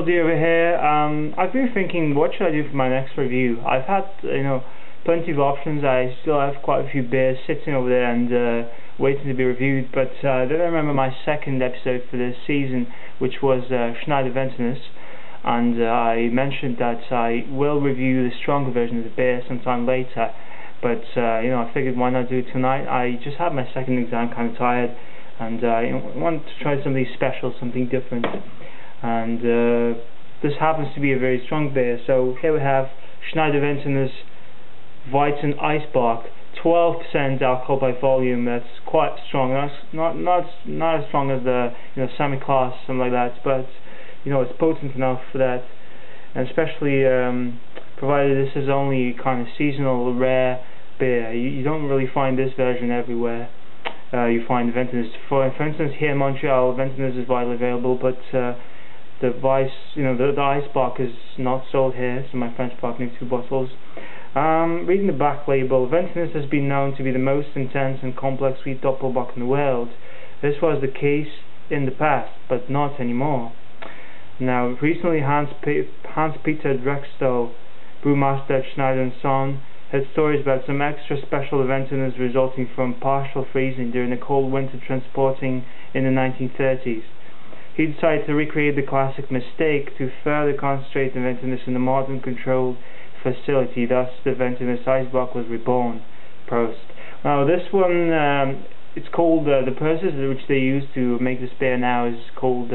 Childy over here. I've been thinking, what should I do for my next review? I've had, plenty of options. I still have quite a few beers sitting over there and waiting to be reviewed, but then I remember my second episode for this season, which was Schneider Ventimus, and I mentioned that I will review the stronger version of the beer sometime later, but I figured why not do it tonight. I just had my second exam, kind of tired, and I wanted to try something special, something different, and this happens to be a very strong beer. So here we have Schneider Ventimus Weizen Eisbock, 12% alcohol by volume. That's quite strong. That's not as strong as the Semi-Class, something like that, but it's potent enough for that, and especially provided this is only kind of seasonal, rare beer. You don't really find this version everywhere. You find Ventimus, for instance, here in Montreal, Ventimus is widely available, but the Eisbock is not sold here, so my French bought me 2 bottles. Reading the back label, Ventimus has been known to be the most intense and complex sweet doppelbock in the world. This was the case in the past, but not anymore. Now, recently Hans-Peter Drexel, brewmaster at Schneider & Son, had stories about some extra special Ventimus resulting from partial freezing during a cold winter transporting in the 1930s. He decided to recreate the classic mistake to further concentrate the Ventimus in a modern controlled facility. Thus, the Ventimus Eisbock was reborn. Prost. Now, this one, it's called, the process which they use to make this beer now is called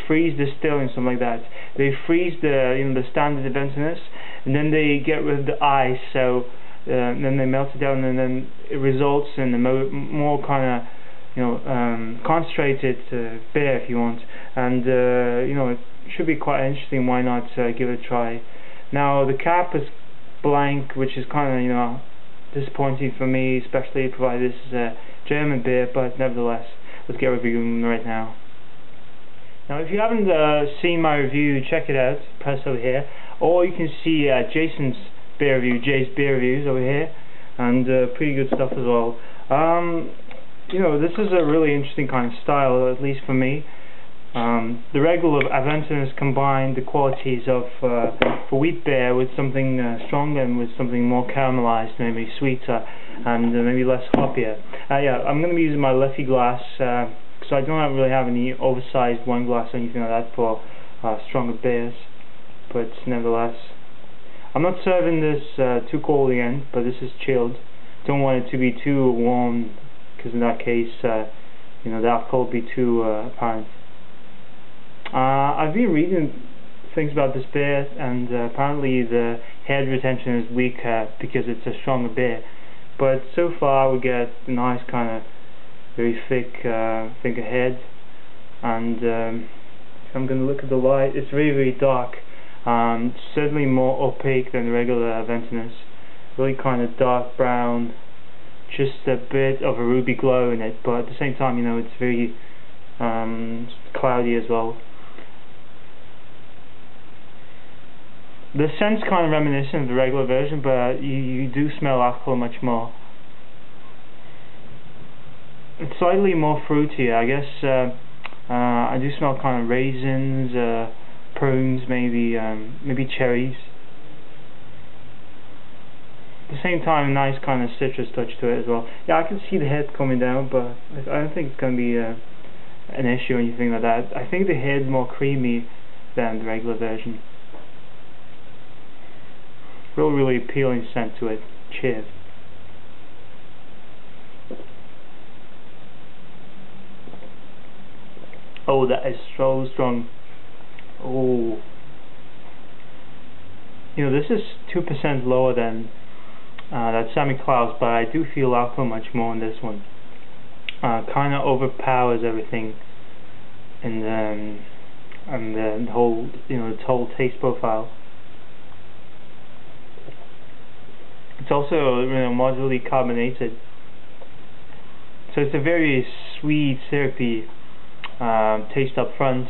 freeze distilling, something like that. They freeze the standard Ventimus, and then they get rid of the ice, so then they melt it down, and then it results in a more kind of concentrated beer, if you want, and it should be quite interesting. Why not give it a try? Now, the cap is blank, which is kind of disappointing for me, especially provided this is a German beer, but nevertheless, let's get reviewing right now. Now, if you haven't seen my review, check it out, press over here, or you can see Jason's beer review, Jay's beer reviews over here, and pretty good stuff as well. This is a really interesting kind of style, at least for me. The regular Ventimus combined the qualities of for wheat beer with something stronger and with something more caramelized, maybe sweeter, and maybe less hoppier. I'm going to be using my Leffe glass, so I don't really have any oversized wine glass or anything like that for stronger beers, but nevertheless, I'm not serving this too cold again, but this is chilled. Don't want it to be too warm, because in that case, the alcohol will be too apparent. I've been reading things about this beer, and apparently the head retention is weaker because it's a stronger beer, but so far we get a nice kind of very thick head, and if I'm going to look at the light, it's very, very dark, certainly more opaque than the regular Ventimus, really kind of dark brown, just a bit of a ruby glow in it, but at the same time, it's very cloudy as well. The scent's kind of reminiscent of the regular version, but you do smell alcohol much more. It's slightly more fruity, I guess. I do smell kind of raisins, prunes, maybe cherries. At the same time, a nice kind of citrus touch to it as well. Yeah, I can see the head coming down, but I don't think it's going to be an issue or anything like that. I think the head's more creamy than the regular version. Really appealing scent to it. Cheers. Oh, that is so strong. Oh. This is 2% lower than that Semi-Class, but I do feel alcohol much more in this one. Kind of overpowers everything in the whole, its whole taste profile. It's also moderately carbonated, so it's a very sweet, syrupy taste up front,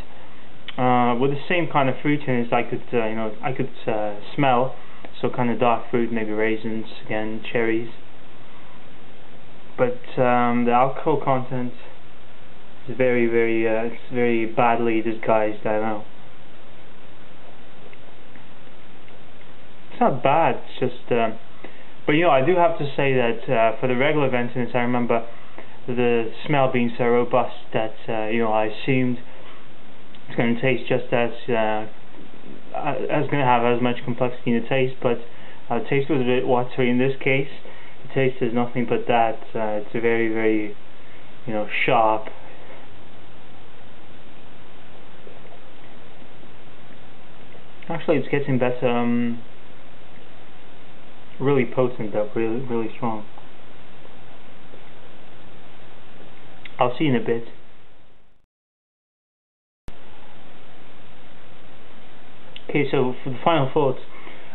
with the same kind of fruitiness I could smell. So kind of dark fruit, maybe raisins, again cherries. But the alcohol content is very, very, it's very badly disguised. I don't know. it's not bad. It's just, but you know, I do have to say that for the regular Aventinus, I remember the smell being so robust that you know, I assumed it's going to taste just as going to have as much complexity in the taste, but the taste was a bit watery in this case. The taste is nothing but that. It's a very, very, you know, sharp. Actually, it's getting better. Really potent, though. Really, really strong. I'll see you in a bit. Okay, so for the final thoughts,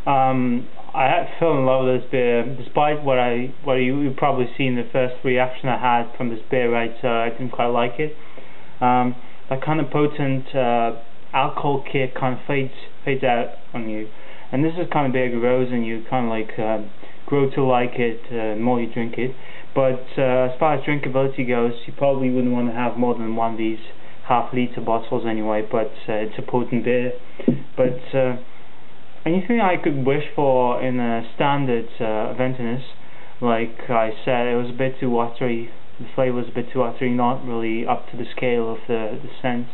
I fell in love with this beer, despite what you probably see in the first reaction I had from this beer. Right, I didn't quite like it. That kind of potent alcohol kick kind of fades out on you, and this is kind of beer grows and you kind of like grow to like it the more you drink it. But as far as drinkability goes, you probably wouldn't want to have more than one of these half-liter bottles anyway. But it's a potent beer. But anything I could wish for in a standard Aventinus, like I said, it was a bit too watery. The flavour was a bit too watery, not really up to the scale of the scent.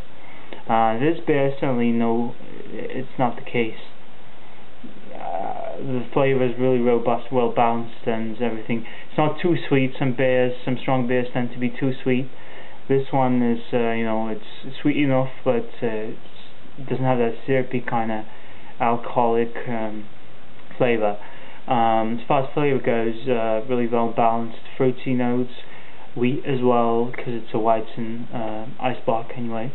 This beer certainly it's not the case. The flavour is really robust, well balanced, and everything. It's not too sweet. Some strong beers tend to be too sweet. This one is, you know, it's sweet enough, but it doesn't have that syrupy kind of alcoholic flavour. As far as flavour goes, really well balanced. Fruity notes, wheat as well, because it's a Weizen Eisbock anyway.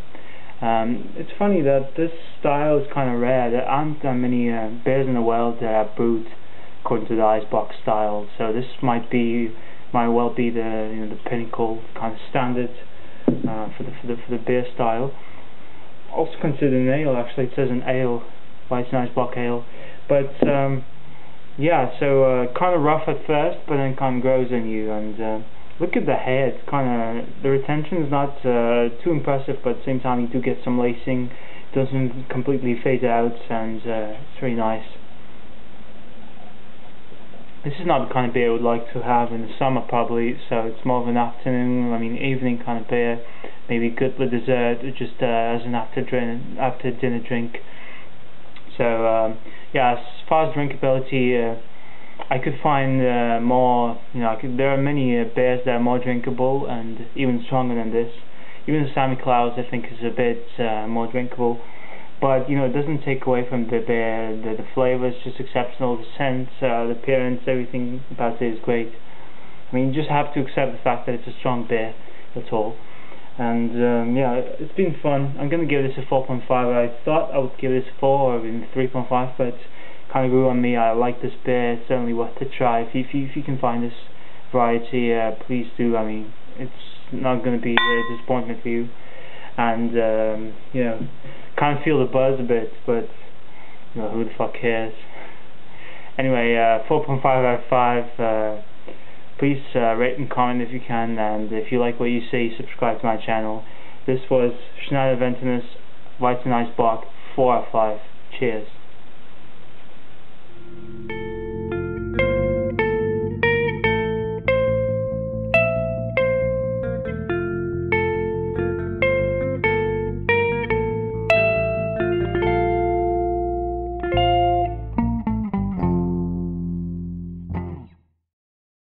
It's funny that this style is kind of rare. There aren't that many beers in the world that are brewed according to the Eisbock style. So this might well be the pinnacle kind of standard for the beer style. Also considered an ale. Actually, it says an ale, Weizen Eisbock ale. But yeah, so kind of rough at first, but then kind of grows on you. And look at the head. The retention is not too impressive, but at the same time you do get some lacing. It doesn't completely fade out, and it's very nice. This is not the kind of beer I would like to have in the summer probably, so it's more of an afternoon, evening kind of beer. Maybe good with dessert, or just as an after dinner drink. So yeah, as far as drinkability, I could find more. There are many beers that are more drinkable and even stronger than this. Even the Sammy Klaus, I think, is a bit more drinkable. But it doesn't take away from the beer. The flavor is just exceptional. The scent, the appearance, everything about it is great. You just have to accept the fact that it's a strong beer. That's all. And yeah, it's been fun. I'm gonna give this a 4.5. I thought I would give this a 4 or even 3.5, but kind of grew on me. I like this beer. It's certainly worth a try. If you can find this variety, please do. It's not going to be a disappointment for you. And kind of feel the buzz a bit, but who the fuck cares? Anyway, 4.5 out of 5. Please rate and comment if you can, and if you like what you see, subscribe to my channel. This was Schneider Aventinus Weizen Eisbock 4 out of 5. Cheers.